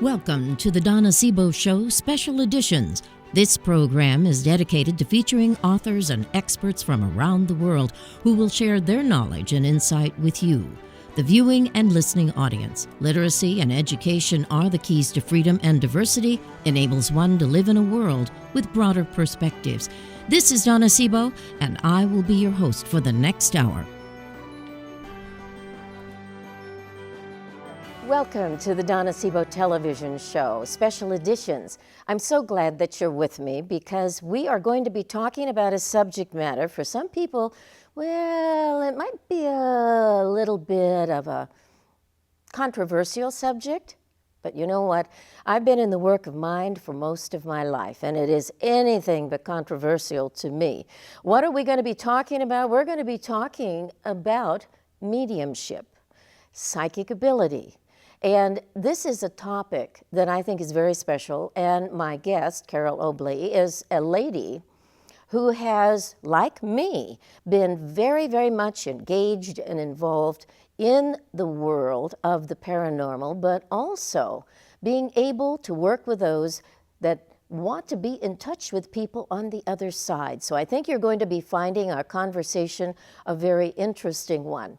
Welcome to the Donna Sebo Show Special Editions. This program is dedicated to featuring authors and experts from around the world who will share their knowledge and insight with you, the viewing and listening audience. Literacy and education are the keys to freedom, and diversity enables one to live in a world with broader perspectives. This is Donna Sebo, and I will be your host for the next hour. Welcome to the Donna Sebo Television Show, Special Editions. I'm so glad that you're with me because we are going to be talking about a subject matter for some people, well, it might be a little bit of a controversial subject, but you know what? I've been in the work of mind for most of my life, and it is anything but controversial to me. What are we going to be talking about? We're going to be talking about mediumship, psychic ability. And this is a topic that I think is very special, and my guest, Carole Obley, is a lady who has, like me, been very, very much engaged and involved in the world of the paranormal, but also being able to work with those that want to be in touch with people on the other side. So I think you're going to be finding our conversation a very interesting one.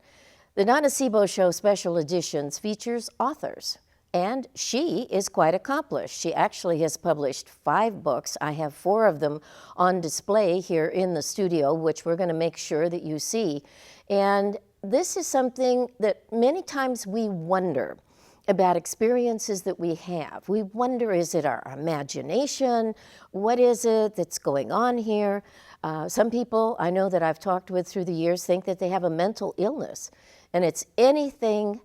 The Donna Sebo Show Special Editions features authors, and she is quite accomplished. She actually has published 5 books. I have 4 of them on display here in the studio, which we're going to make sure that you see. And this is something that many times we wonder about experiences that we have. We wonder, is it our imagination? What is it that's going on here? Some people I know that I've talked with through the years think that they have a mental illness. And it's anything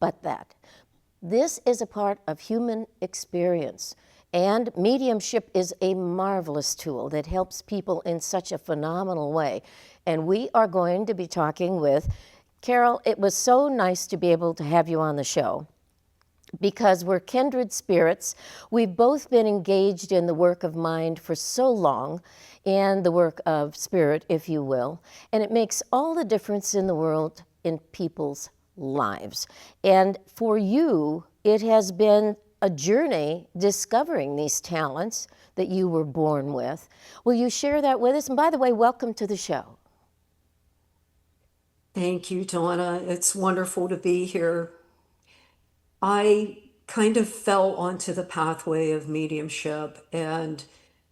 but that. This is a part of human experience. And mediumship is a marvelous tool that helps people in such a phenomenal way. And we are going to be talking with Carole. It was so nice to be able to have you on the show because we're kindred spirits. We've both been engaged in the work of mind for so long, and the work of spirit, if you will. And it makes all the difference in the world in people's lives. And for you, it has been a journey discovering these talents that you were born with. Will you share that with us? And by the way, welcome to the show. Thank you, Donna. It's wonderful to be here. I kind of fell onto the pathway of mediumship, and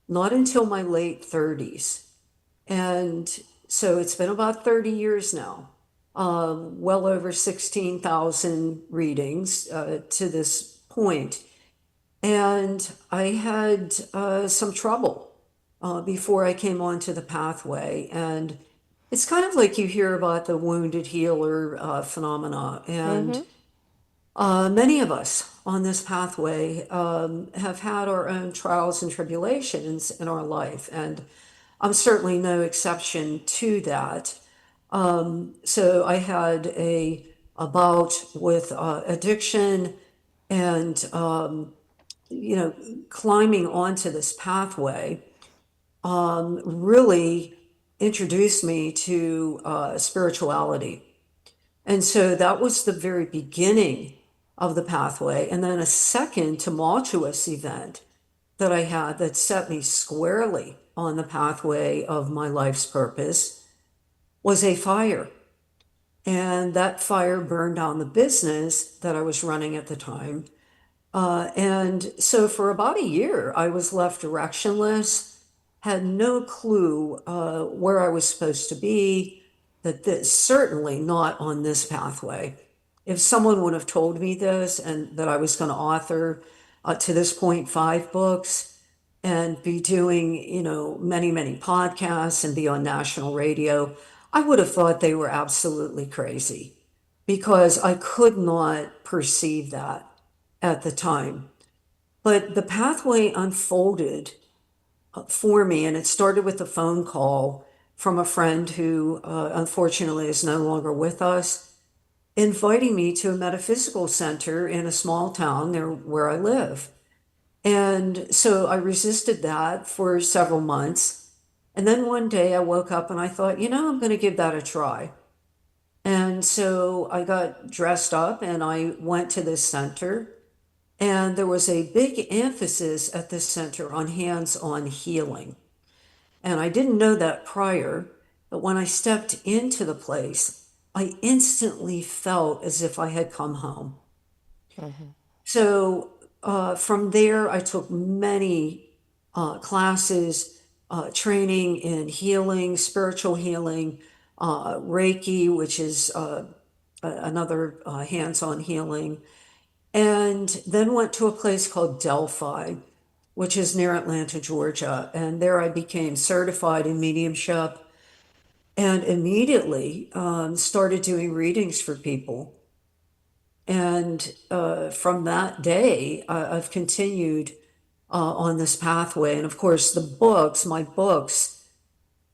not until my late 30s. And so it's been about 30 years now. Well over 16,000 readings to this point. And I had some trouble before I came onto the pathway. And it's kind of like you hear about the wounded healer phenomena. And many of us on this pathway have had our own trials and tribulations in our life. And I'm certainly no exception to that. So I had a bout with addiction, and climbing onto this pathway really introduced me to spirituality. And so that was the very beginning of the pathway. And then a second tumultuous event that I had that set me squarely on the pathway of my life's purpose was a fire. And that fire burned down the business that I was running at the time. And so for about a year, I was left directionless, had no clue where I was supposed to be, certainly not on this pathway. If someone would have told me this and that I was going to author to this point 5 books and be doing, many, many podcasts and be on national radio, I would have thought they were absolutely crazy because I could not perceive that at the time. But the pathway unfolded for me, and it started with a phone call from a friend who unfortunately is no longer with us, inviting me to a metaphysical center in a small town near where I live. And so I resisted that for several months. And then one day I woke up and I thought, I'm going to give that a try. And so I got dressed up and I went to this center. And there was a big emphasis at this center on hands-on healing. And I didn't know that prior, but when I stepped into the place, I instantly felt as if I had come home. Hmm. So from there, I took many classes, training in healing, spiritual healing, Reiki, which is another hands-on healing, and then went to a place called Delphi, which is near Atlanta, Georgia. And there I became certified in mediumship and immediately started doing readings for people. And from that day, I've continued on this pathway. And of course, my books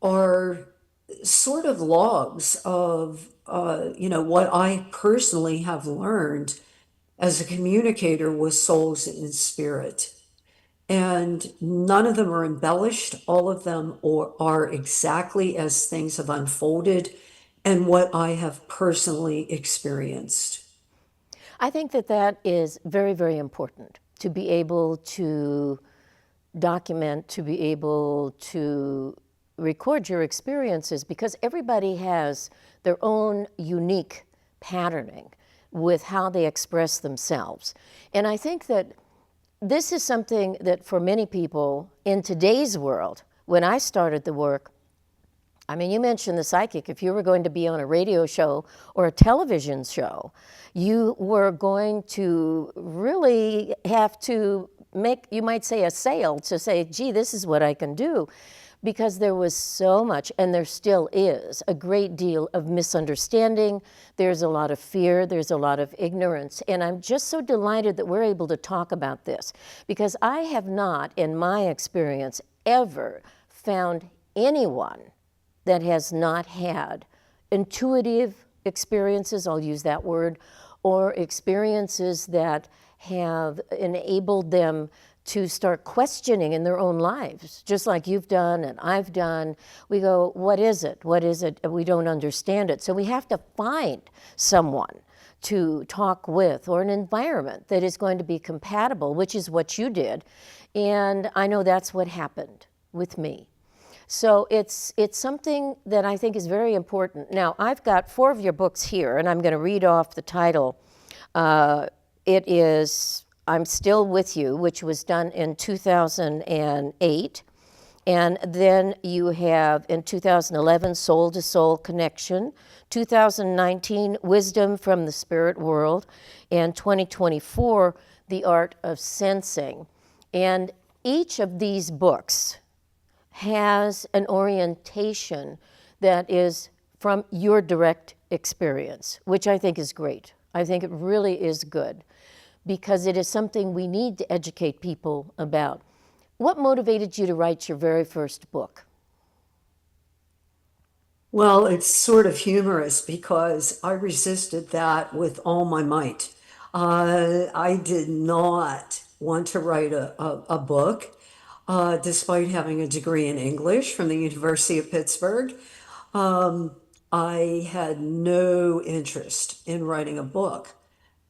are sort of logs of, what I personally have learned as a communicator with souls in spirit. And none of them are embellished. All of them are exactly as things have unfolded and what I have personally experienced. I think that that is very, very important to be able to document, to be able to record your experiences, because everybody has their own unique patterning with how they express themselves. And I think that this is something that for many people in today's world, when I started the work, I mean, you mentioned the psychic. If you were going to be on a radio show or a television show, you were going to really have to make, you might say, a sale to say, gee, this is what I can do. Because there was so much, and there still is, a great deal of misunderstanding. There's a lot of fear. There's a lot of ignorance. And I'm just so delighted that we're able to talk about this, because I have not, in my experience, ever found anyone that has not had intuitive experiences, I'll use that word, or experiences that have enabled them to start questioning in their own lives, just like you've done and I've done. We go, what is it? What is it? We don't understand it. So we have to find someone to talk with, or an environment that is going to be compatible, which is what you did. And I know that's what happened with me. So it's something that I think is very important. Now, I've got 4 of your books here, and I'm going to read off the title. It is I'm Still With You, which was done in 2008. And then you have in 2011, Soul to Soul Connection, 2019, Wisdom from the Spirit World, and 2024, The Art of Sensing. And each of these books has an orientation that is from your direct experience, which I think is great. I think it really is good, because it is something we need to educate people about. What motivated you to write your very first book? Well, it's sort of humorous because I resisted that with all my might. I did not want to write a book, despite having a degree in English from the University of Pittsburgh. Um, I had no interest in writing a book.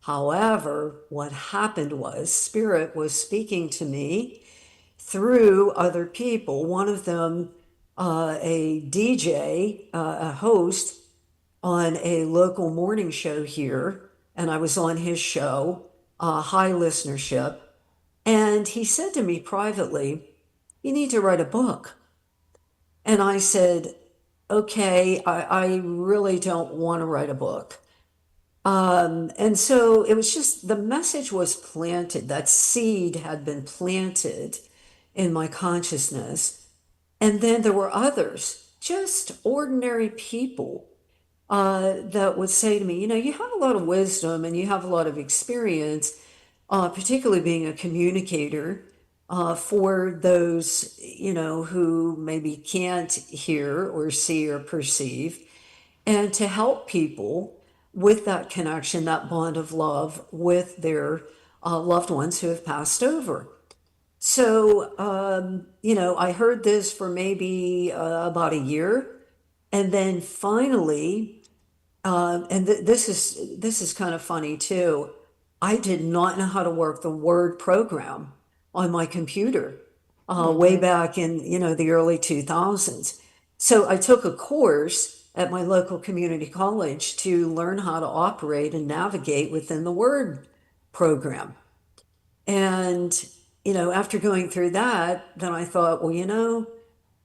However, what happened was Spirit was speaking to me through other people. One of them, a DJ, a host on a local morning show here, and I was on his show, high listenership. And he said to me privately, "You need to write a book." And I said, "Okay, I really don't want to write a book." And so it was just the message was planted, that seed had been planted in my consciousness. And then there were others, just ordinary people, that would say to me, you have a lot of wisdom and you have a lot of experience, particularly being a communicator, for those, who maybe can't hear or see or perceive, and to help people with that connection, that bond of love with their loved ones who have passed over. So, I heard this for maybe about a year, and then finally, and this is kind of funny too. I did not know how to work the Word program on my computer way back in, the early 2000s. So I took a course at my local community college to learn how to operate and navigate within the Word program. And, after going through that, then I thought, well,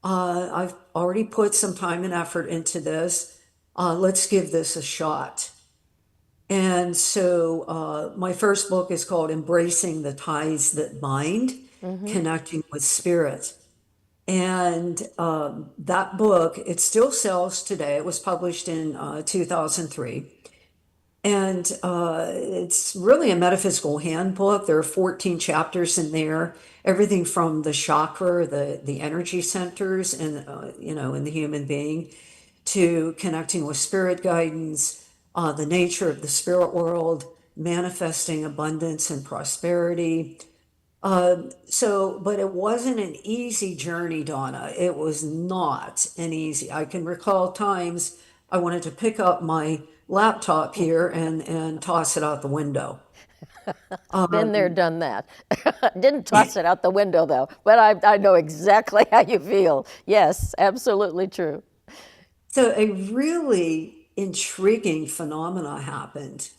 I've already put some time and effort into this. Let's give this a shot. And so my first book is called Embracing the Ties That Bind, Connecting with Spirit. And that book, it still sells today. It was published in 2003. And it's really a metaphysical handbook. There are 14 chapters in there, everything from the chakra, the energy centers, and in the human being, to connecting with spirit guidance, the nature of the spirit world, manifesting abundance and prosperity. But it wasn't an easy journey, Donna. It was not an easy. I can recall times I wanted to pick up my laptop here and toss it out the window. Been there, done that. Didn't toss it out the window though, but I know exactly how you feel. Yes, absolutely true. So a really intriguing phenomena happened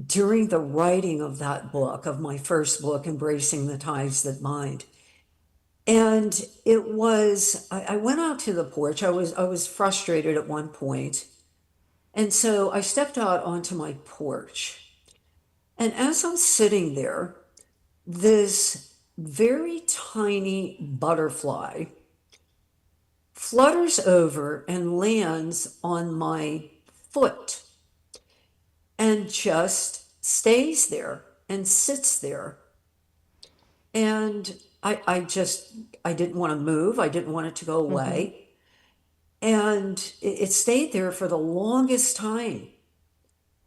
during the writing of that book, of my first book, Embracing the Ties That Bind. And it was, I went out to the porch. I was frustrated at one point. And so I stepped out onto my porch. And as I'm sitting there, this very tiny butterfly flutters over and lands on my foot and just stays there and sits there. And I didn't want to move. I didn't want it to go away. And it stayed there for the longest time.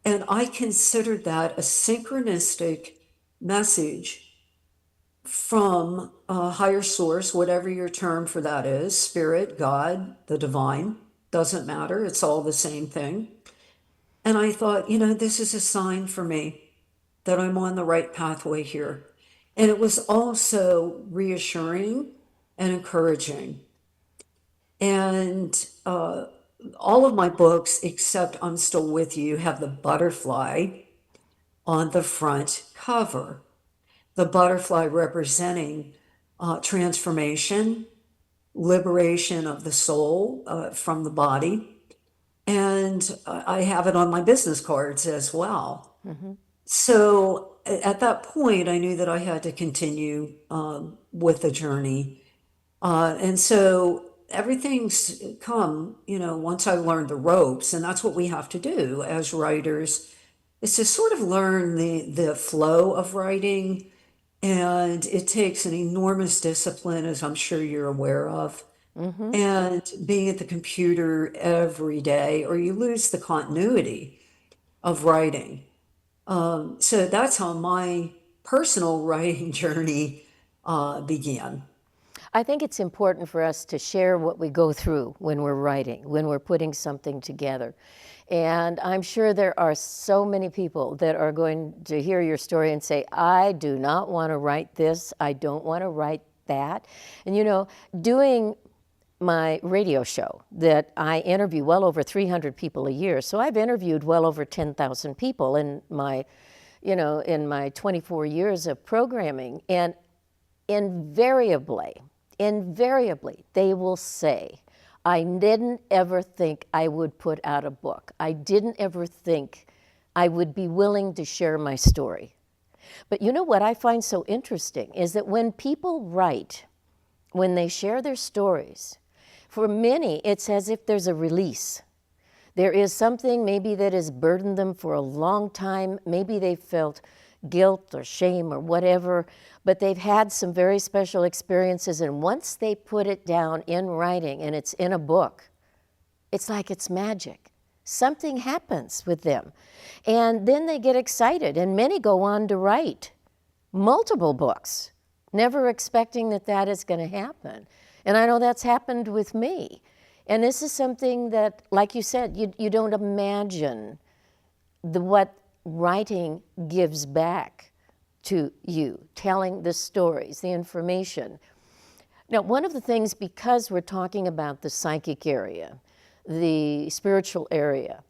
And I considered that a synchronistic message from a higher source, whatever your term for that is, spirit, God, the divine, doesn't matter. It's all the same thing. And I thought, this is a sign for me that I'm on the right pathway here. And it was also reassuring and encouraging. And all of my books, except I'm Still With You, have the butterfly on the front cover. The butterfly representing transformation, liberation of the soul from the body. And I have it on my business cards as well. So at that point, I knew that I had to continue with the journey. And so everything's come, once I learned the ropes, and that's what we have to do as writers, is to sort of learn the flow of writing. And it takes an enormous discipline, as I'm sure you're aware of. And being at the computer every day, or you lose the continuity of writing. So that's how my personal writing journey began. I think it's important for us to share what we go through when we're writing, when we're putting something together. And I'm sure there are so many people that are going to hear your story and say, I do not want to write this, I don't want to write that. And doing my radio show that I interview well over 300 people a year. So I've interviewed well over 10,000 people in my 24 years of programming. And invariably, they will say, I didn't ever think I would put out a book. I didn't ever think I would be willing to share my story. But what I find so interesting is that when people write, when they share their stories, for many, it's as if there's a release. There is something maybe that has burdened them for a long time. Maybe they felt guilt or shame or whatever, but they've had some very special experiences. And once they put it down in writing and it's in a book, it's like it's magic. Something happens with them. And then they get excited, and many go on to write multiple books, never expecting that is going to happen. And I know that's happened with me. And this is something that, like you said, you don't imagine what writing gives back to you, telling the stories, the information. Now, one of the things, because we're talking about the psychic area, the spiritual area,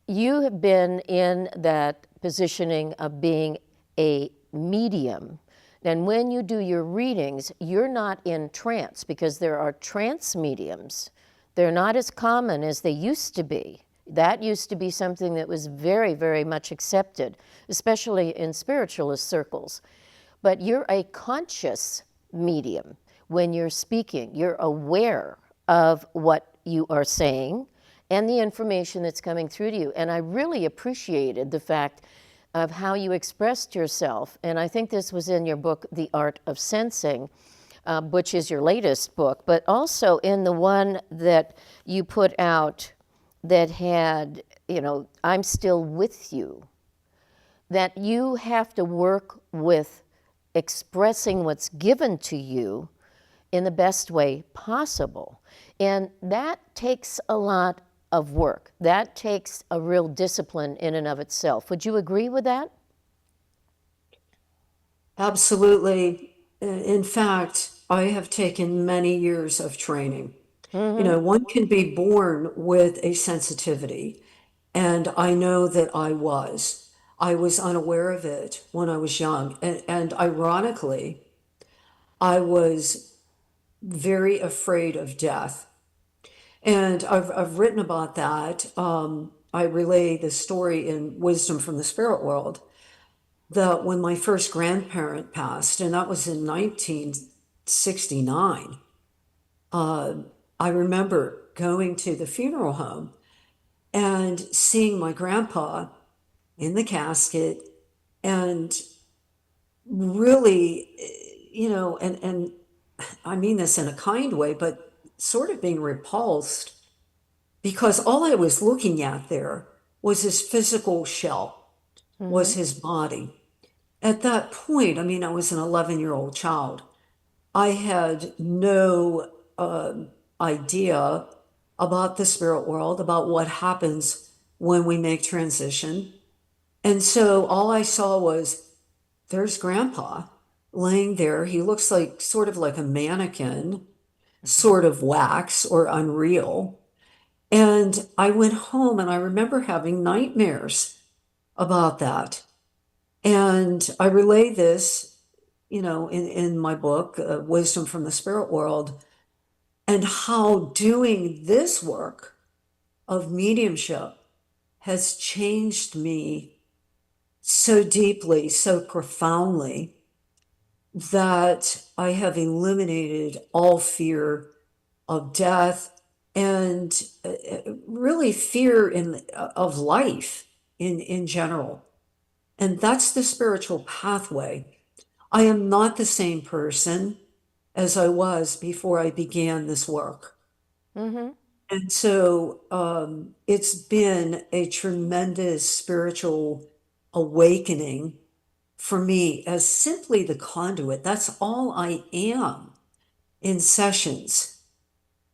you have been in that positioning of being a medium. And when you do your readings, you're not in trance, because there are trance mediums. They're not as common as they used to be. That used to be something that was very, very much accepted, especially in spiritualist circles. But you're a conscious medium. When you're speaking, you're aware of what you are saying and the information that's coming through to you. And I really appreciated the fact of how you expressed yourself. And I think this was in your book, The Art of Sensing, which is your latest book, but also in the one that you put out that had, I'm still with you, that you have to work with expressing what's given to you in the best way possible. And that takes a lot of work. That takes a real discipline in and of itself. Would you agree with that? Absolutely. In fact, I have taken many years of training. One can be born with a sensitivity, and I know that I was. I was unaware of it when I was young. And ironically, I was very afraid of death. And I've written about that. I relay the story in Wisdom from the Spirit World, that when my first grandparent passed, and that was in 1969, I remember going to the funeral home and seeing my grandpa in the casket, and really, and I mean this in a kind way, but sort of being repulsed, because all I was looking at there was his physical shell, was his body. At that point, I mean, I was an 11-year-old child. I had no idea about the spirit world, about what happens when we make transition. And so all I saw was, there's Grandpa laying there. He looks like sort of like a mannequin, sort of wax or unreal. And I went home and I remember having nightmares about that. And I relay this, in my book, Wisdom from the Spirit World, and how doing this work of mediumship has changed me so deeply, so profoundly, that I have eliminated all fear of death and really fear of life in general. And that's the spiritual pathway. I am not the same person as I was before I began this work. And so it's been a tremendous spiritual awakening for me as simply the conduit. That's all I am in sessions,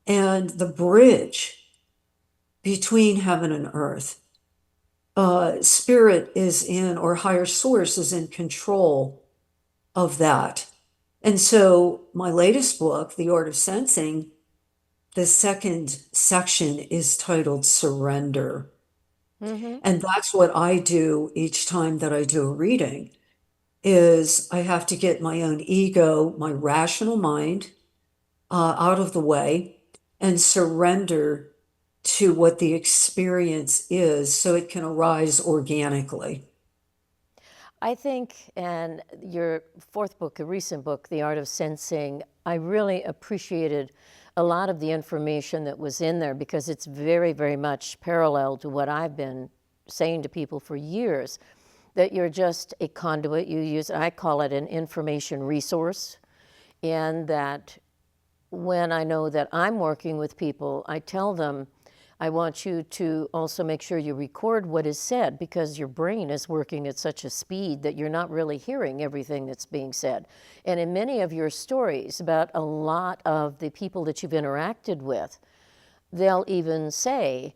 and the bridge between heaven and earth. Spirit is in, or higher source is in control of that. And so my latest book, The Art of Sensing, the second section is titled Surrender. And that's what I do each time that I do a reading, is I have to get my own ego, my rational mind, out of the way and surrender to what the experience is so it can arise organically. I think, and your fourth book, a recent book, The Art of Sensing, I really appreciated a lot of the information that was in there, because it's very, very much parallel to what I've been saying to people for years, that you're just a conduit. You use, I call it an information resource, and that when I know that I'm working with people, I tell them, I want you to also make sure you record what is said, because your brain is working at such a speed that you're not really hearing everything that's being said. And in many of your stories about a lot of the people that you've interacted with, they'll even say,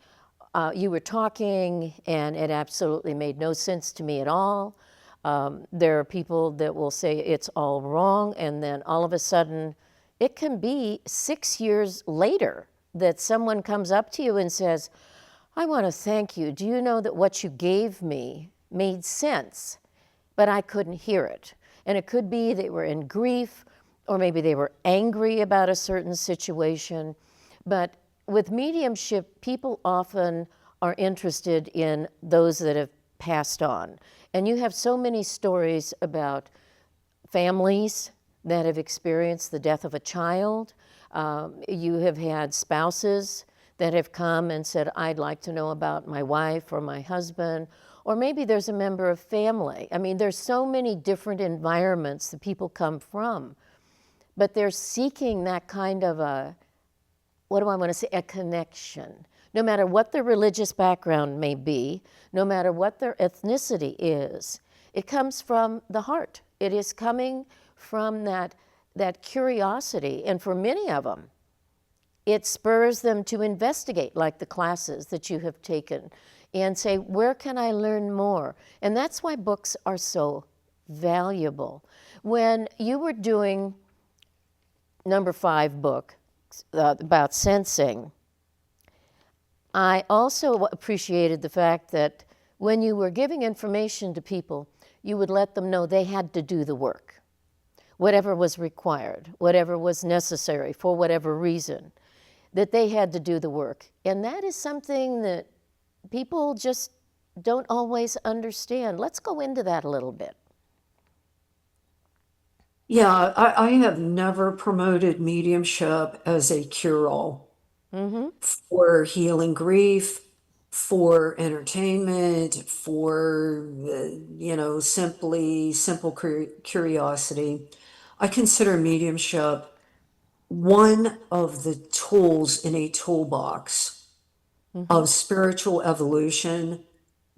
You were talking, and it absolutely made no sense to me at all. There are people that will say it's all wrong, and then all of a sudden, it can be 6 years later that someone comes up to you and says, I want to thank you. Do you know that what you gave me made sense, but I couldn't hear it? And it could be they were in grief, or maybe they were angry about a certain situation. But with mediumship, people often are interested in those that have passed on. And you have so many stories about families that have experienced the death of a child. You have had spouses that have come and said, I'd like to know about my wife or my husband, or maybe there's a member of family. I mean, there's so many different environments that people come from, but they're seeking that kind of a, what do I want to say, a connection. No matter what their religious background may be, no matter what their ethnicity is, it comes from the heart. It is coming from that curiosity. And for many of them, it spurs them to investigate, like the classes that you have taken, and say, where can I learn more? And that's why books are so valuable. When you were doing number 5 book about sensing, I also appreciated the fact that when you were giving information to people, you would let them know they had to do the work, whatever was required, whatever was necessary for whatever reason, that they had to do the work. And that is something that people just don't always understand. Let's go into that a little bit. Yeah, I have never promoted mediumship as a cure-all for healing grief, for entertainment, for, simple curiosity. I consider mediumship one of the tools in a toolbox of spiritual evolution,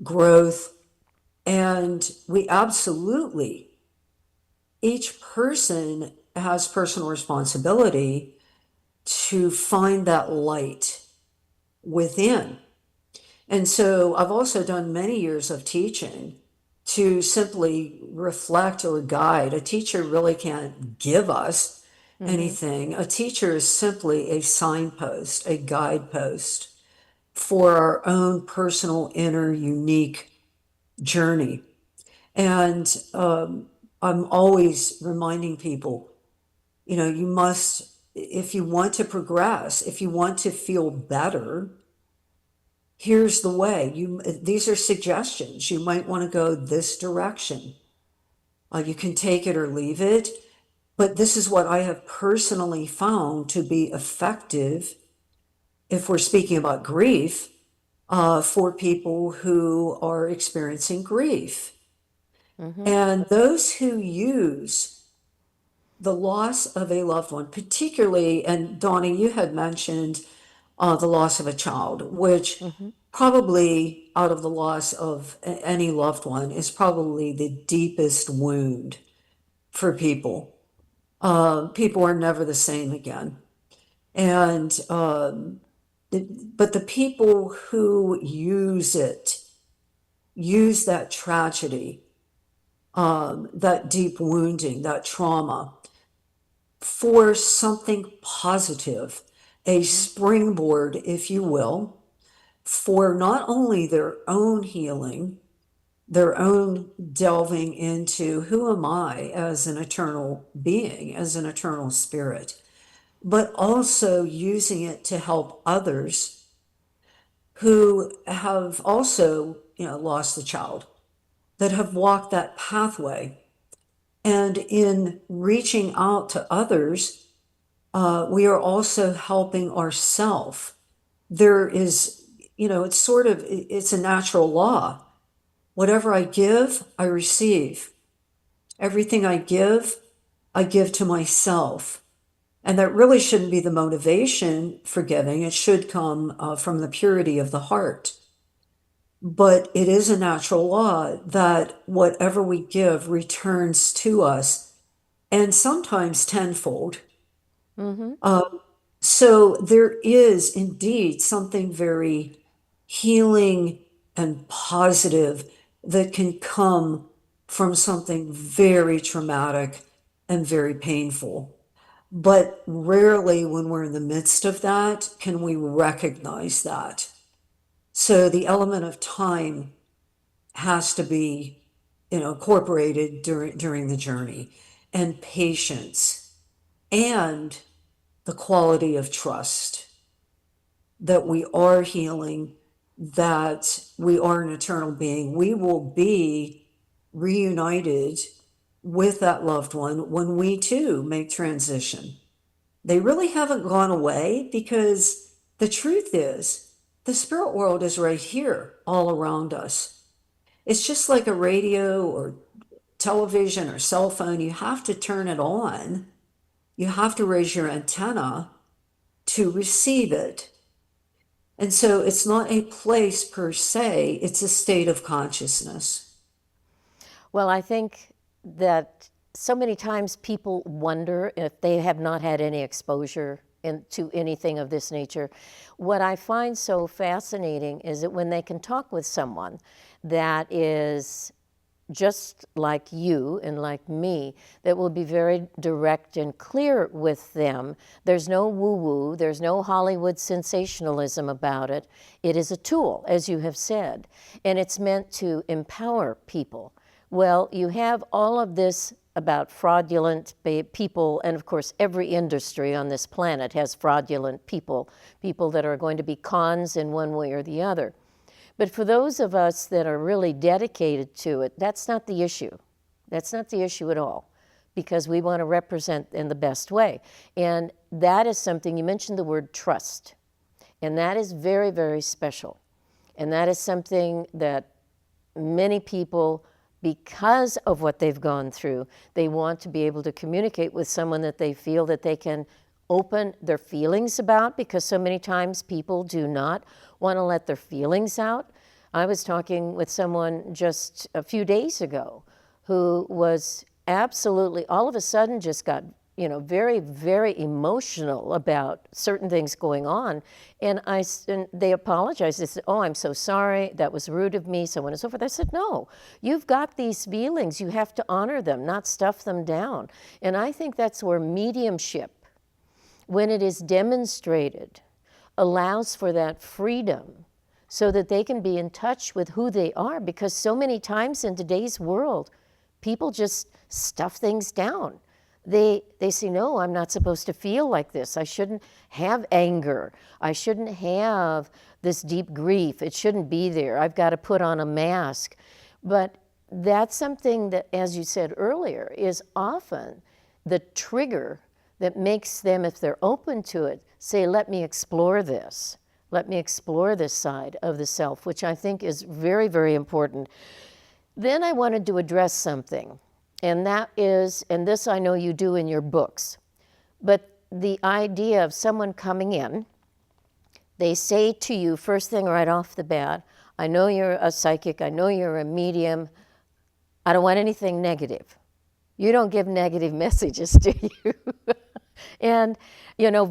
growth, and we absolutely, each person has personal responsibility to find that light within. And so I've also done many years of teaching to simply reflect or guide. A teacher really can't give us anything. A teacher is simply a signpost, a guidepost for our own personal inner unique journey. And I'm always reminding people, you must, if you want to progress, if you want to feel better, here's the way. These are suggestions. You might want to go this direction. You can take it or leave it, but this is what I have personally found to be effective if we're speaking about grief, for people who are experiencing grief. And those who use the loss of a loved one, particularly, and Donnie, you had mentioned the loss of a child, which probably out of the loss of any loved one is probably the deepest wound for people. People are never the same again. And, but the people who use that tragedy, that deep wounding, that trauma, for something positive, a springboard, if you will, for not only their own healing, their own delving into who am I as an eternal being, as an eternal spirit, but also using it to help others who have also, lost a child, that have walked that pathway. And in reaching out to others, we are also helping ourselves. There is, it's a natural law. Whatever I give, I receive. Everything I give to myself. And that really shouldn't be the motivation for giving. It should come from the purity of the heart. But it is a natural law that whatever we give returns to us, and sometimes tenfold. So there is indeed something very healing and positive that can come from something very traumatic and very painful. But rarely, when we're in the midst of that, can we recognize that. So the element of time has to be, incorporated during the journey, and patience, and the quality of trust that we are healing, that we are an eternal being. We will be reunited with that loved one when we too make transition. They really haven't gone away, because the truth is the spirit world is right here all around us. It's just like a radio or television or cell phone. You have to turn it on. You have to raise your antenna to receive it. And so it's not a place per se, it's a state of consciousness. Well, I think that so many times people wonder if they have not had any exposure to anything of this nature. What I find so fascinating is that when they can talk with someone that is just like you and like me, that will be very direct and clear with them. There's no woo-woo, there's no Hollywood sensationalism about it. It is a tool, as you have said, and it's meant to empower people. Well, you have all of this about fraudulent people, and of course every industry on this planet has fraudulent people, people that are going to be cons in one way or the other. But for those of us that are really dedicated to it, that's not the issue. That's not the issue at all, because we want to represent in the best way. And that is something, you mentioned the word trust, and that is very, very special. And that is something that many people, because of what they've gone through, they want to be able to communicate with someone that they feel that they can open their feelings about, because so many times people do not want to let their feelings out. I was talking with someone just a few days ago who was absolutely, all of a sudden just got, very, very emotional about certain things going on. And they apologized. They said, "Oh, I'm so sorry. That was rude of me," so on and so forth. I said, "No, you've got these feelings. You have to honor them, not stuff them down." And I think that's where mediumship, when it is demonstrated, allows for that freedom so that they can be in touch with who they are. Because so many times in today's world, people just stuff things down. They say, "No, I'm not supposed to feel like this. I shouldn't have anger. I shouldn't have this deep grief. It shouldn't be there. I've got to put on a mask." But that's something that, as you said earlier, is often the trigger that makes them, if they're open to it, say, "Let me explore this. Let me explore this side of the self," which I think is very, very important. Then I wanted to address something, and that is, and this I know you do in your books, but the idea of someone coming in, they say to you first thing right off the bat, "I know you're a psychic, I know you're a medium, I don't want anything negative." You don't give negative messages, do you? And,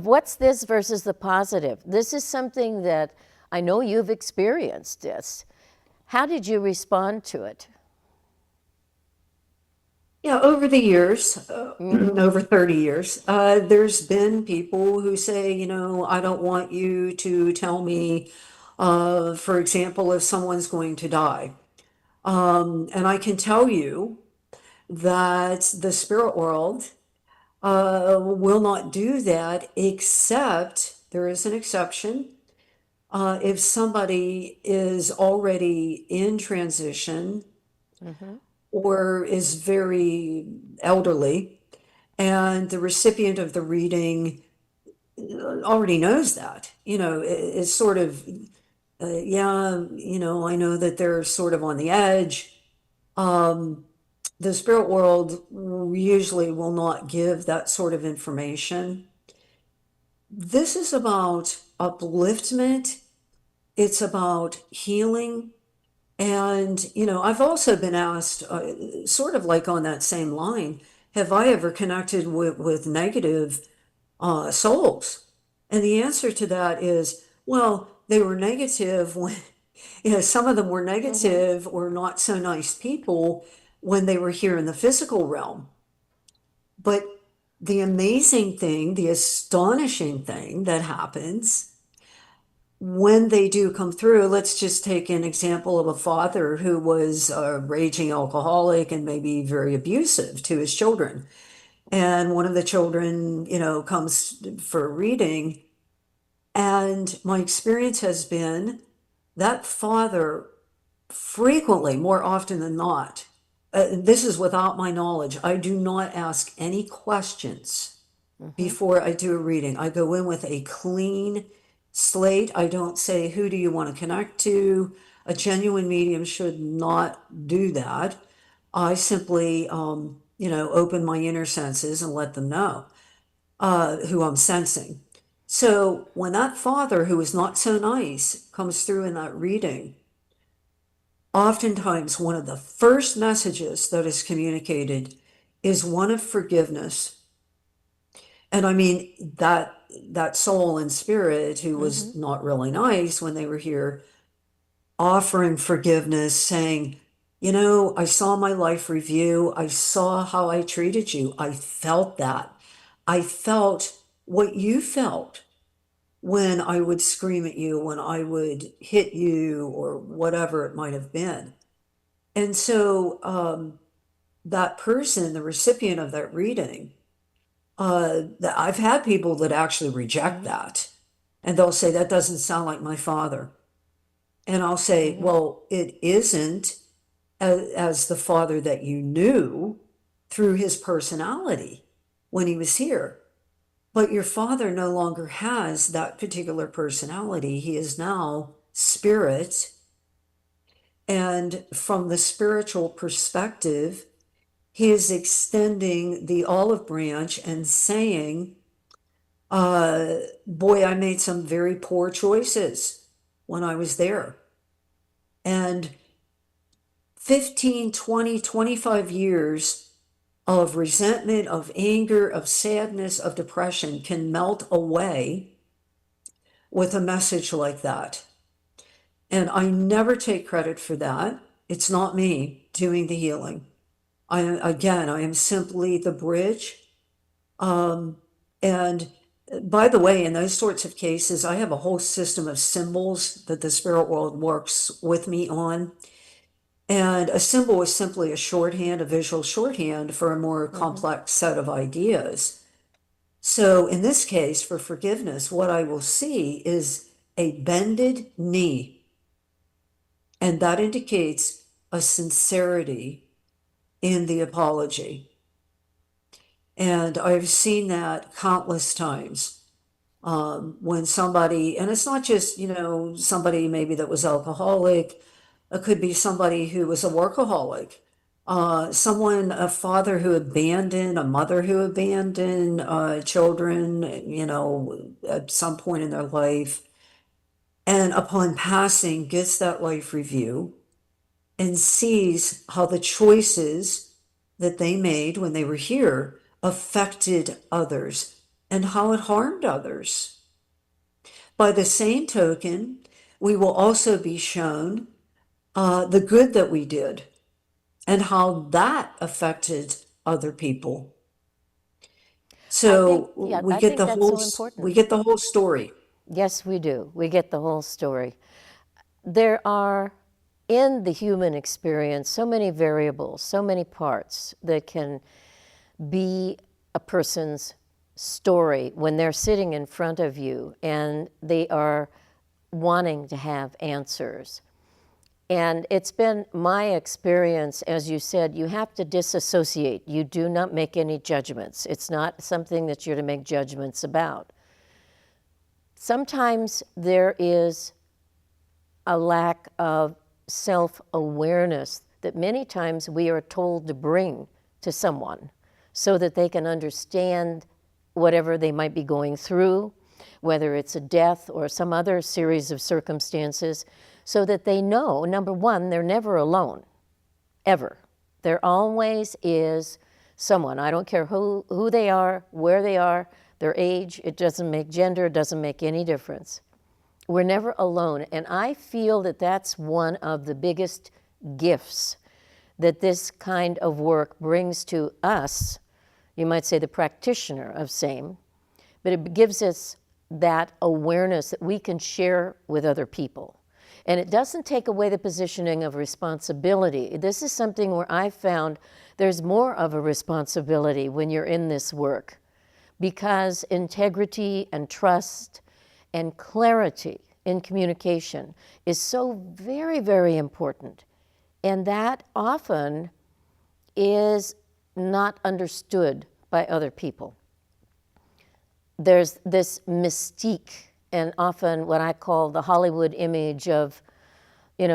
what's this versus the positive? This is something that I know you've experienced this. How did you respond to it? Yeah, over the years, over 30 years, there's been people who say, "I don't want you to tell me, for example, if someone's going to die." And I can tell you that the spirit world will not do that, except there is an exception. If somebody is already in transition or is very elderly, and the recipient of the reading already knows that, is sort of, yeah, I know that they're sort of on the edge. The spirit world usually will not give that sort of information. This is about upliftment, it's about healing. And, I've also been asked, sort of like on that same line, have I ever connected with negative souls? And the answer to that is, well, they were negative Some of them were negative or not so nice people when they were here in the physical realm. But the amazing thing, the astonishing thing that happens when they do come through, let's just take an example of a father who was a raging alcoholic and maybe very abusive to his children. And one of the children, comes for a reading. And my experience has been that father frequently, more often than not, this is without my knowledge, I do not ask any questions before I do a reading. I go in with a clean slate. I don't say, who do you want to connect to? A genuine medium should not do that. I simply, open my inner senses and let them know who I'm sensing. So when that father who is not so nice comes through in that reading, oftentimes one of the first messages that is communicated is one of forgiveness. And I mean, that soul and spirit who was not really nice when they were here, offering forgiveness, saying, I saw my life review. I saw how I treated you. I felt that. I felt what you felt when I would scream at you, when I would hit you, or whatever it might have been. And so that person, the recipient of that reading, I've had people that actually reject that. And they'll say, that doesn't sound like my father. And I'll say, well, it isn't as the father that you knew through his personality when he was here. But your father no longer has that particular personality. He is now spirit. And from the spiritual perspective, he is extending the olive branch and saying, boy, I made some very poor choices when I was there. And 15, 20, 25 years of resentment, of anger, of sadness, of depression can melt away with a message like that. And I never take credit for that. It's not me doing the healing. I am simply the bridge. And by the way, in those sorts of cases, I have a whole system of symbols that the spirit world works with me on. And a symbol is simply a shorthand, a visual shorthand for a more complex set of ideas. So in this case, for forgiveness, what I will see is a bended knee. And that indicates a sincerity in the apology. And I've seen that countless times. When somebody, and it's not just, somebody maybe that was alcoholic, it could be somebody who was a workaholic, a father who abandoned, a mother who abandoned children, at some point in their life. And upon passing, gets that life review and sees how the choices that they made when they were here affected others and how it harmed others. By the same token, we will also be shown the good that we did and how that affected other people. So we I get think the that's whole so important. we get the whole story. Yes, we do. We get the whole story. There are, in the human experience, so many variables, so many parts that can be a person's story when they're sitting in front of you and they are wanting to have answers. And it's been my experience, as you said, you have to disassociate. You do not make any judgments. It's not something that you're to make judgments about. Sometimes there is a lack of self-awareness that many times we are told to bring to someone so that they can understand whatever they might be going through, whether it's a death or some other series of circumstances, so that they know, number one, they're never alone, ever. There always is someone. I don't care who they are, where they are, their age, it doesn't make gender, it doesn't make any difference. We're never alone. And I feel that that's one of the biggest gifts that this kind of work brings to us. You might say the practitioner of same, but it gives us that awareness that we can share with other people. And it doesn't take away the positioning of responsibility. This is something where I've found there's more of a responsibility when you're in this work, because integrity and trust and clarity in communication is so very, very important. And that often is not understood by other people. There's this mystique, and often what I call the Hollywood image of,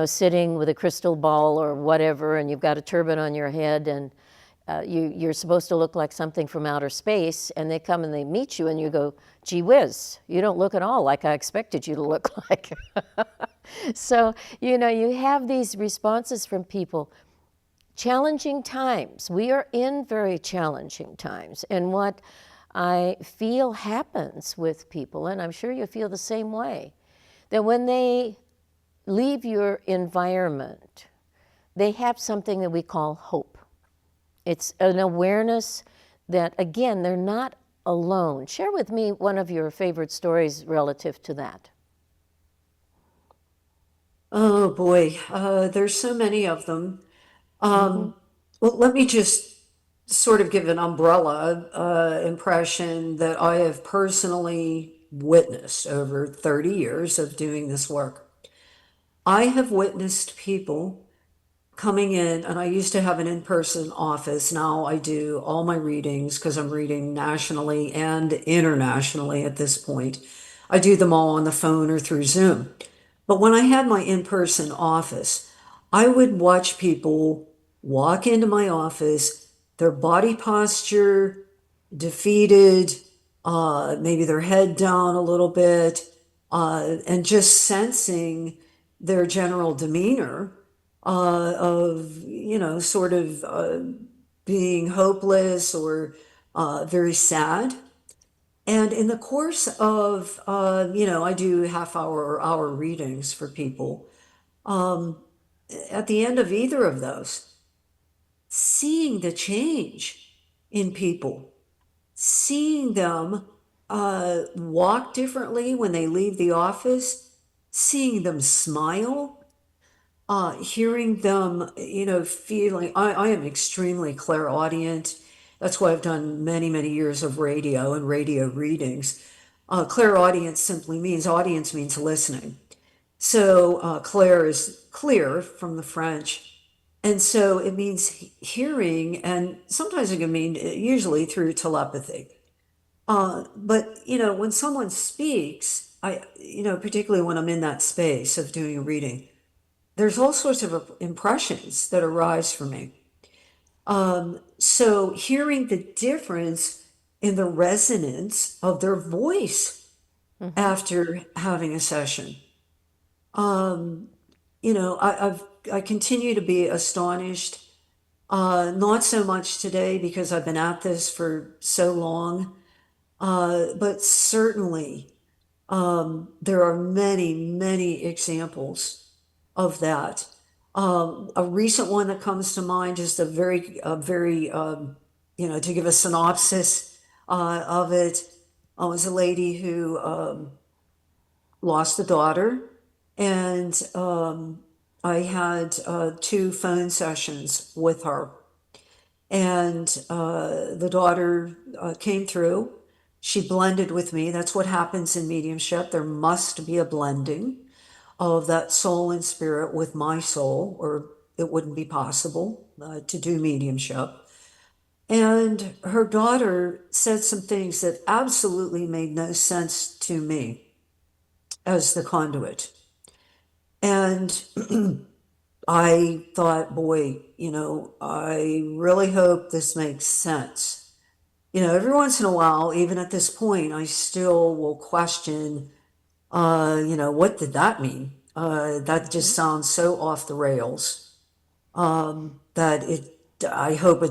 sitting with a crystal ball or whatever, and you've got a turban on your head, and you're supposed to look like something from outer space, and they come and they meet you, and you go, gee whiz, you don't look at all like I expected you to look like. So, you have these responses from people. Challenging times. We are in very challenging times. And what I feel happens with people, and I'm sure you feel the same way, that when they leave your environment, they have something that we call hope. It's an awareness that, again, they're not alone. Share with me one of your favorite stories relative to that. Oh boy, there's so many of them. Well, let me just sort of give an umbrella impression that I have personally witnessed over 30 years of doing this work. I have witnessed people coming in, and I used to have an in-person office. Now I do all my readings, because I'm reading nationally and internationally at this point. I do them all on the phone or through Zoom. But when I had my in-person office, I would watch people walk into my office, their body posture defeated, maybe their head down a little bit, and just sensing their general demeanor of, sort of being hopeless or very sad. And in the course of, I do half-hour or hour readings for people. At the end of either of those, seeing the change in people, seeing them walk differently when they leave the office, seeing them smile, hearing them, feeling, I am extremely clairaudient. That's why I've done many, many years of radio and radio readings. Clairaudience simply means, audience means listening. So clair is clear from the French. And so it means hearing, and sometimes it can mean, usually through telepathy. But, when someone speaks, particularly when I'm in that space of doing a reading, there's all sorts of impressions that arise for me. So hearing the difference in the resonance of their voice after having a session. I continue to be astonished. Not so much today because I've been at this for so long, but certainly there are many, many examples of that. A recent one that comes to mind, just a very, to give a synopsis of it, was a lady who lost a daughter, and I had 2 phone sessions with her. And the daughter came through. She blended with me. That's what happens in mediumship. There must be a blending of that soul and spirit with my soul, or it wouldn't be possible to do mediumship. And her daughter said some things that absolutely made no sense to me as the conduit. And I thought, boy, I really hope this makes sense. Every once in a while, even at this point, I still will question, what did that mean? That just sounds so off the rails, that I hope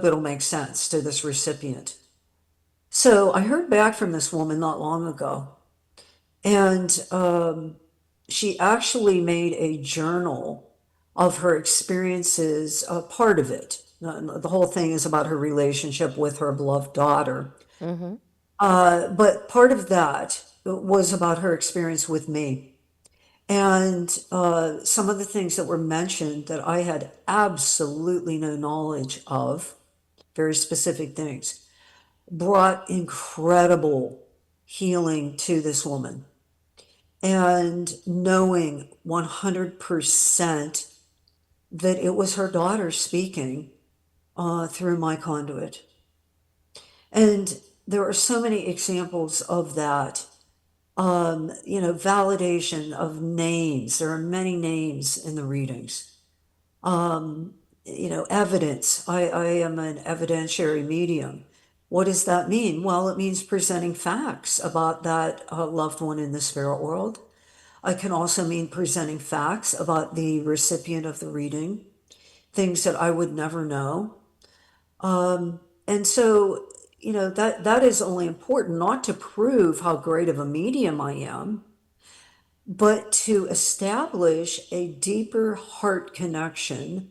it'll make sense to this recipient. So I heard back from this woman not long ago, And she actually made a journal of her experiences, part of it. The whole thing is about her relationship with her beloved daughter. Mm-hmm. But part of that was about her experience with me. And some of the things that were mentioned that I had absolutely no knowledge of, very specific things, brought incredible healing to this woman. And knowing 100% that it was her daughter speaking through my conduit. And there are so many examples of that. Validation of names. There are many names in the readings. Evidence. I am an evidentiary medium. What does that mean? Well, it means presenting facts about that loved one in the spirit world. I can also mean presenting facts about the recipient of the reading, things that I would never know. And so, that is only important not to prove how great of a medium I am, but to establish a deeper heart connection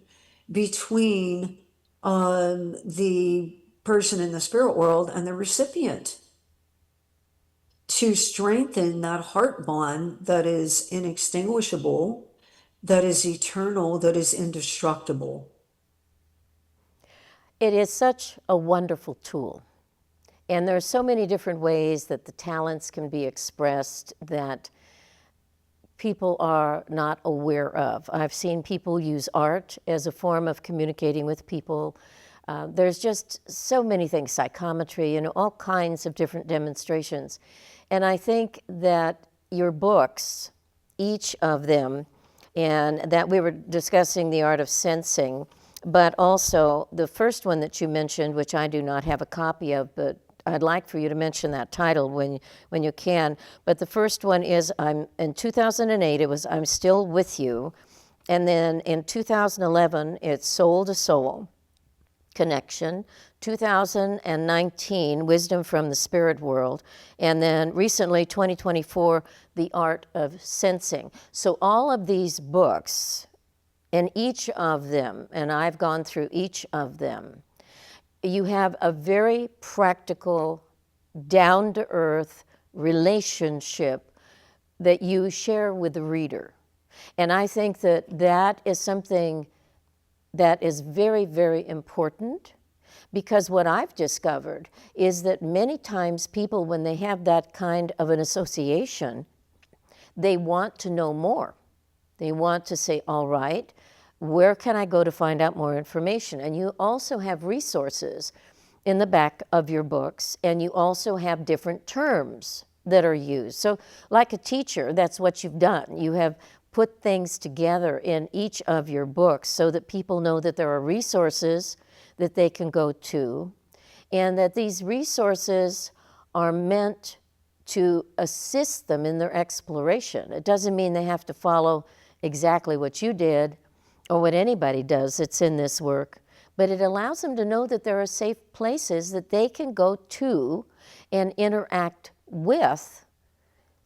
between the person in the spirit world and the recipient, to strengthen that heart bond that is inextinguishable, that is eternal, that is indestructible. It is such a wonderful tool. And there are so many different ways that the talents can be expressed that people are not aware of. I've seen people use art as a form of communicating with people. There's just so many things, psychometry, all kinds of different demonstrations. And I think that your books, each of them, and that we were discussing the art of sensing, but also the first one that you mentioned, which I do not have a copy of, but I'd like for you to mention that title when you can. But the first one is, in 2008, it was I'm Still With You. And then in 2011, it's Soul to Soul Connection. 2019, Wisdom from the Spirit World. And then recently, 2024, The Art of Sensing. So all of these books, and each of them, and I've gone through each of them, you have a very practical, down-to-earth relationship that you share with the reader. And I think that that is something that is very, very important, because what I've discovered is that many times people, when they have that kind of an association, they want to know more. They want to say, all right, where can I go to find out more information? And you also have resources in the back of your books, and you also have different terms that are used. So like a teacher, that's what you've done. You have put things together in each of your books so that people know that there are resources that they can go to, and that these resources are meant to assist them in their exploration. It doesn't mean they have to follow exactly what you did or what anybody does that's in this work, but it allows them to know that there are safe places that they can go to and interact with,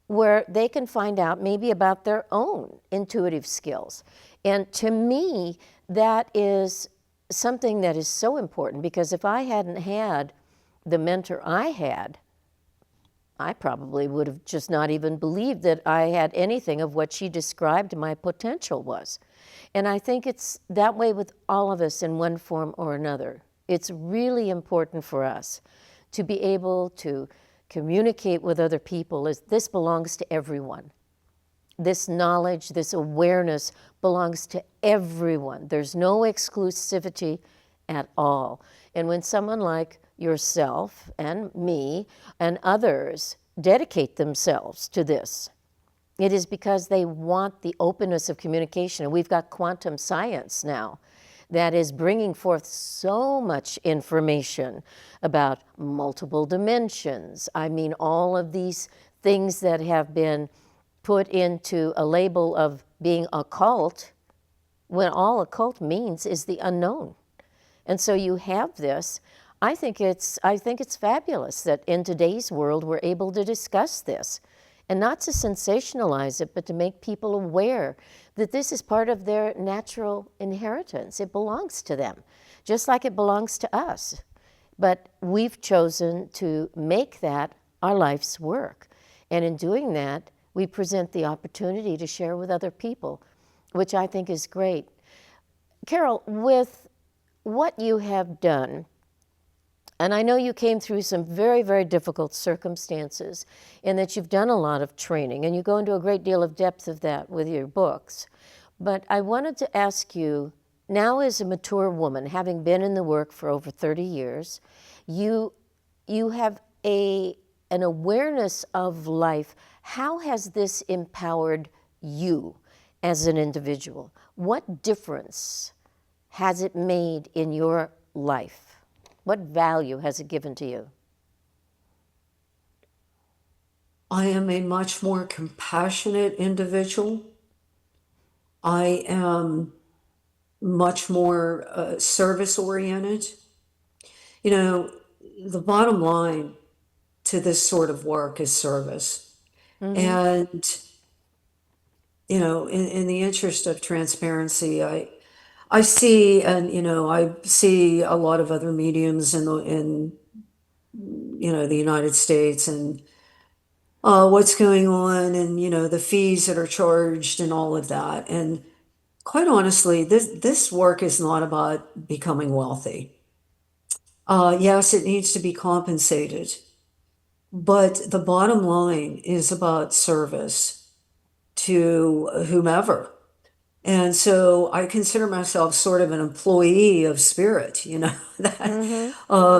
where they can find out maybe about their own intuitive skills. And to me, that is something that is so important, because if I hadn't had the mentor I had, I probably would have just not even believed that I had anything of what she described my potential was. And I think it's that way with all of us in one form or another. It's really important for us to be able to communicate with other people, as this belongs to everyone. This knowledge, this awareness belongs to everyone. There's no exclusivity at all. And when someone like yourself and me and others dedicate themselves to this, it is because they want the openness of communication. And we've got quantum science now that is bringing forth so much information about multiple dimensions. I mean, all of these things that have been put into a label of being occult, when all occult means is the unknown. And so you have this. I think it's fabulous that in today's world we're able to discuss this And not to sensationalize it, but to make people aware that this is part of their natural inheritance. It belongs to them, just like it belongs to us. But we've chosen to make that our life's work. And in doing that, we present the opportunity to share with other people, which I think is great. Carole, with what you have done, and I know you came through some very, very difficult circumstances in that you've done a lot of training, and you go into a great deal of depth of that with your books. But I wanted to ask you, now as a mature woman, having been in the work for over 30 years, you have an awareness of life. How has this empowered you as an individual? What difference has it made in your life? What value has it given to you? I am a much more compassionate individual. I am much more service oriented. You know, the bottom line to this sort of work is service. And, you know, in the interest of transparency, I see, and I see a lot of other mediums in the United States, and what's going on, and the fees that are charged and all of that. And quite honestly, this work is not about becoming wealthy. Yes, it needs to be compensated, but the bottom line is about service to whomever. And so I consider myself sort of an employee of spirit, that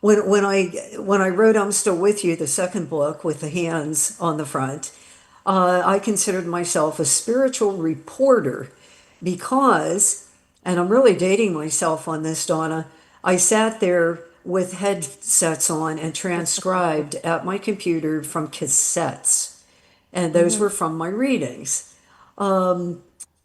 when I wrote I'm Still With You, the second book with the hands on the front, I considered myself a spiritual reporter because, and I'm really dating myself on this, Donna, I sat there with headsets on and transcribed at my computer from cassettes, and those were from my readings.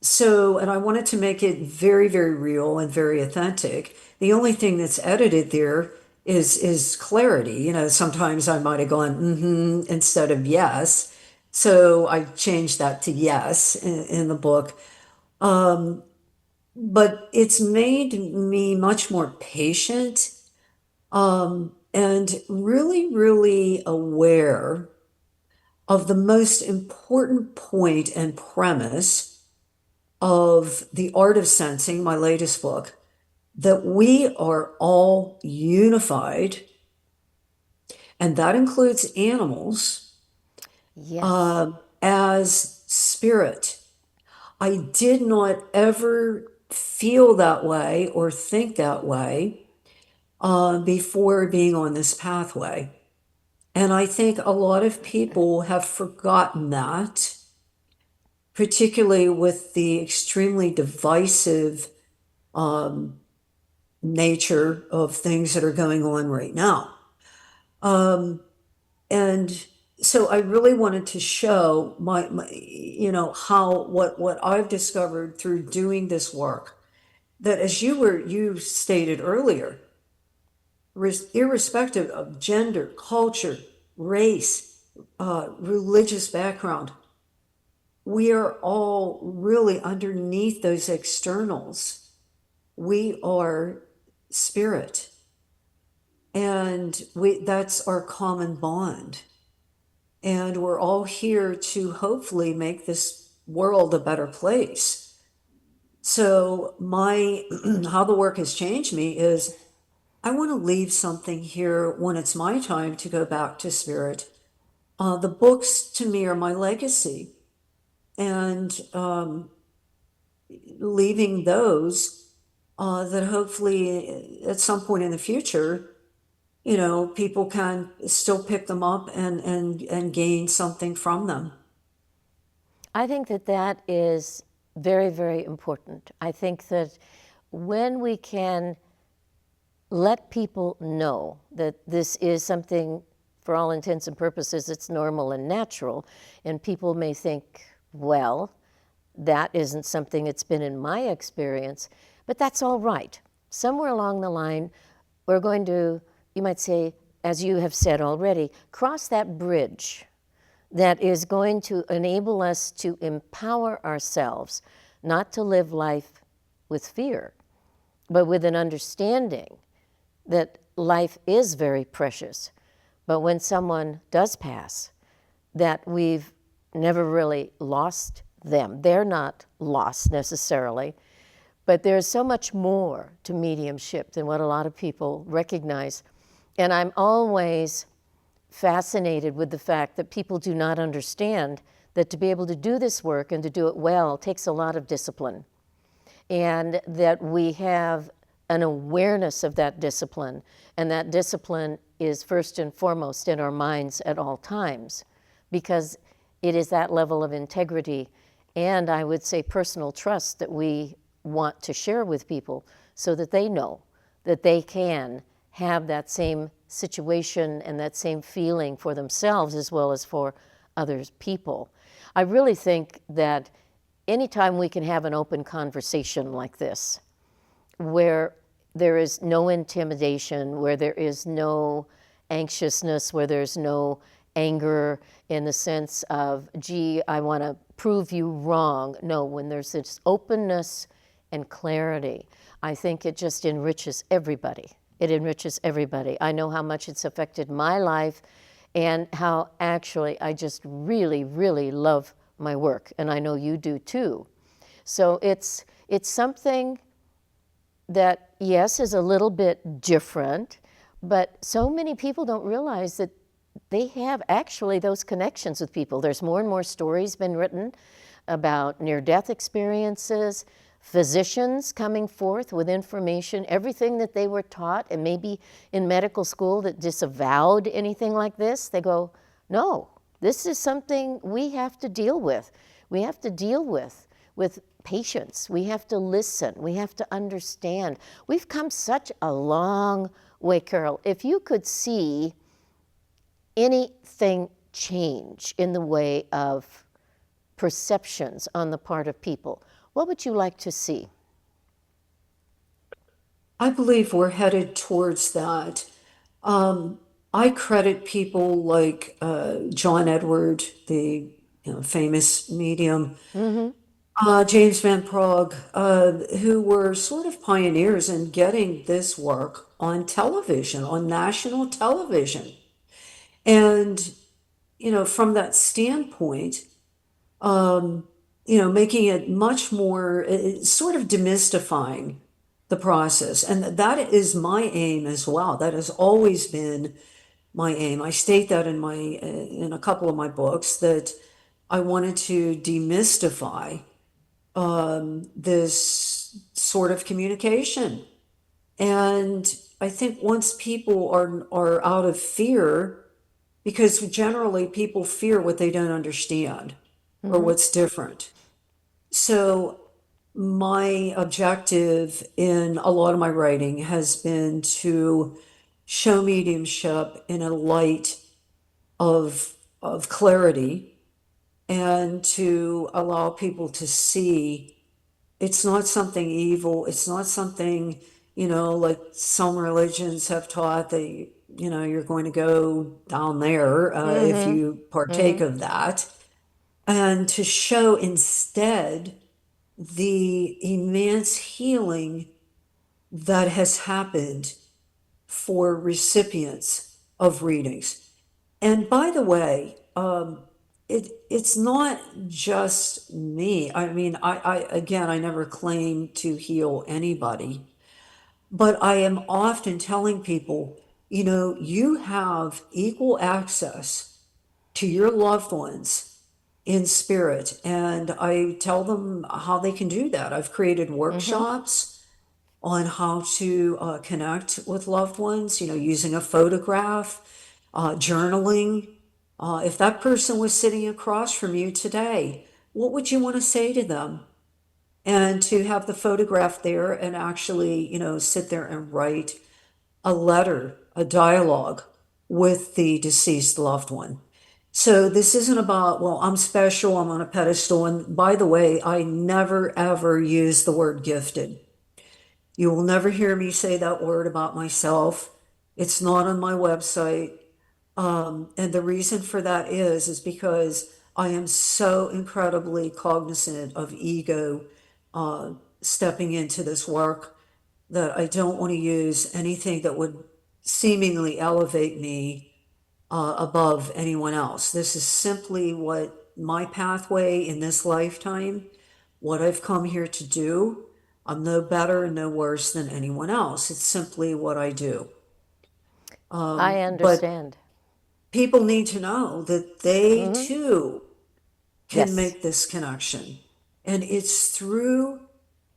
So, and I wanted to make it very, very real and very authentic. The only thing that's edited there is clarity. Sometimes I might have gone instead of yes. So I changed that to yes in the book. But it's made me much more patient, and really, really aware of the most important point and premise of The Art of Sensing, my latest book, that we are all unified, and that includes animals, Yes. as spirit. I did not ever feel that way or think that way before being on this pathway. And I think a lot of people have forgotten that, particularly with the extremely divisive nature of things that are going on right now. And so I really wanted to show my how what I've discovered through doing this work, that as you stated earlier, irrespective of gender, culture, race, religious background, we are all really underneath those externals. We are spirit. And that's our common bond. And we're all here to hopefully make this world a better place. So how the work has changed me is I want to leave something here when it's my time to go back to spirit. The books to me are my legacy. And leaving those that hopefully at some point in the future, people can still pick them up and gain something from them. I think that is very, very important. I think that when we can let people know that this is something, for all intents and purposes, it's normal and natural, and people may think, well, that isn't something that's been in my experience, but that's all right. Somewhere along the line, we're going to, you might say, as you have said already, cross that bridge that is going to enable us to empower ourselves, not to live life with fear, but with an understanding that life is very precious. But when someone does pass, that we've never really lost them. They're not lost necessarily, but there's so much more to mediumship than what a lot of people recognize. And I'm always fascinated with the fact that people do not understand that to be able to do this work and to do it well takes a lot of discipline, and that we have an awareness of that discipline, and that discipline is first and foremost in our minds at all times, because it is that level of integrity and, I would say, personal trust that we want to share with people so that they know that they can have that same situation and that same feeling for themselves as well as for other people. I really think that anytime we can have an open conversation like this, where there is no intimidation, where there is no anxiousness, where there's no anger in the sense of, gee, I want to prove you wrong. No, when there's this openness and clarity, I think it just enriches everybody. It enriches everybody. I know how much it's affected my life and how actually I just really, really love my work. And I know you do too. So it's something that, yes, is a little bit different, but so many people don't realize that they have actually those connections with people. There's more and more stories been written about near-death experiences, physicians coming forth with information, everything that they were taught, and maybe in medical school that disavowed anything like this. They go, no, this is something we have to deal with. We have to deal with patience. We have to listen. We have to understand. We've come such a long way, Carole. If you could see anything change in the way of perceptions on the part of people, what would you like to see? I believe we're headed towards that. I credit people like John Edward, the famous medium, James Van Prague, who were sort of pioneers in getting this work on television, on national television. And, from that standpoint, making it much more, sort of demystifying the process. And that is my aim as well. That has always been my aim. I state that in a couple of my books, that I wanted to demystify this sort of communication. And I think once people are out of fear, because generally people fear what they don't understand or what's different. So my objective in a lot of my writing has been to show mediumship in a light of clarity, and to allow people to see it's not something evil. It's not something, like some religions have taught that, you're going to go down there if you partake of that. And to show instead the immense healing that has happened for recipients of readings. And by the way, it's not just me. I mean, I never claim to heal anybody, but I am often telling people, you have equal access to your loved ones in spirit. And I tell them how they can do that. I've created workshops on how to connect with loved ones, using a photograph, journaling. If that person was sitting across from you today, what would you want to say to them? And to have the photograph there and actually, sit there and write a letter, a dialogue with the deceased loved one. So this isn't about, well, I'm special, I'm on a pedestal. And by the way, I never ever use the word gifted. You will never hear me say that word about myself. It's not on my website. And the reason for that is because I am so incredibly cognizant of ego stepping into this work that I don't want to use anything that would seemingly elevate me above anyone else. This is simply what my pathway in this lifetime, what I've come here to do. I'm no better and no worse than anyone else. It's simply what I do. I But understand. people need to know that they too can Yes. make this connection. And it's through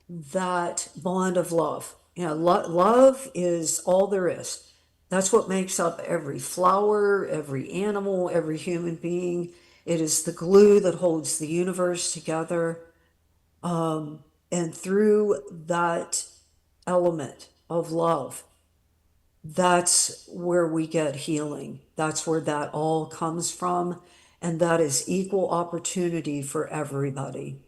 that bond of love. Love is all there is. That's what makes up every flower, every animal, every human being. It is the glue that holds the universe together. And through that element of love, that's where we get healing. That's where that all comes from. And that is equal opportunity for everybody.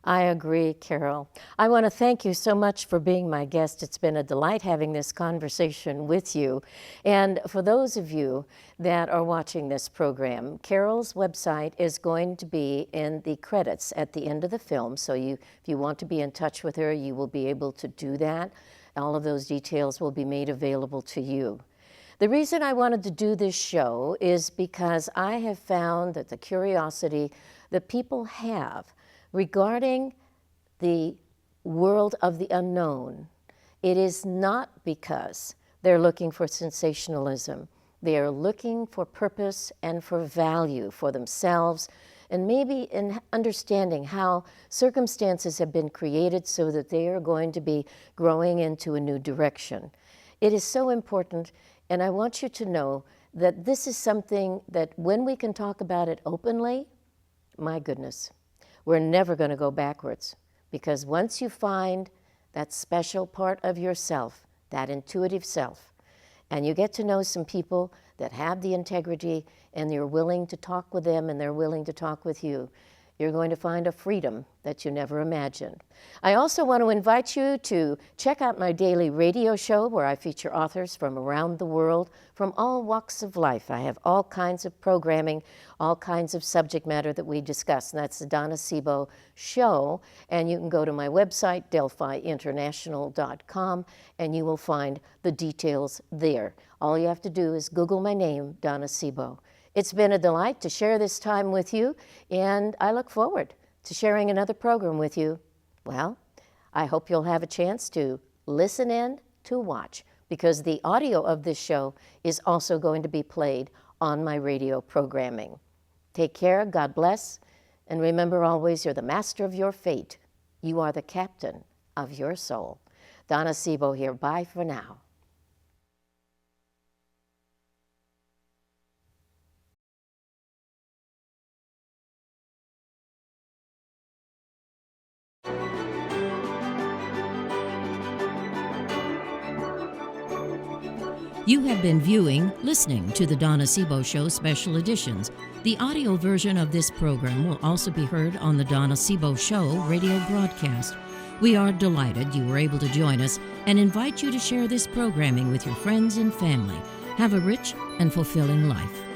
I agree, Carole. I want to thank you so much for being my guest. It's been a delight having this conversation with you. And for those of you that are watching this program, Carole's website is going to be in the credits at the end of the film. So if you want to be in touch with her, you will be able to do that. All of those details will be made available to you. The reason I wanted to do this show is because I have found that the curiosity that people have regarding the world of the unknown, it is not because they're looking for sensationalism. They are looking for purpose and for value for themselves, and maybe in understanding how circumstances have been created so that they are going to be growing into a new direction. It is so important, and I want you to know that this is something that when we can talk about it openly, my goodness, we're never going to go backwards, because once you find that special part of yourself, that intuitive self, and you get to know some people that have the integrity and you're willing to talk with them and they're willing to talk with you, you're going to find a freedom that you never imagined. I also want to invite you to check out my daily radio show where I feature authors from around the world, from all walks of life. I have all kinds of programming, all kinds of subject matter that we discuss, and that's the Donna Sebo Show. And you can go to my website, delphiinternational.com, and you will find the details there. All you have to do is Google my name, Donna Sebo. It's been a delight to share this time with you, and I look forward to sharing another program with you. Well, I hope you'll have a chance to listen in, to watch, because the audio of this show is also going to be played on my radio programming. Take care, God bless, and remember always you're the master of your fate. You are the captain of your soul. Donna Sebo here. Bye for now. You have been listening to the Donna Sebo Show Special Editions. The audio version of this program will also be heard on the Donna Sebo Show radio broadcast. We are delighted you were able to join us and invite you to share this programming with your friends and family. Have a rich and fulfilling life.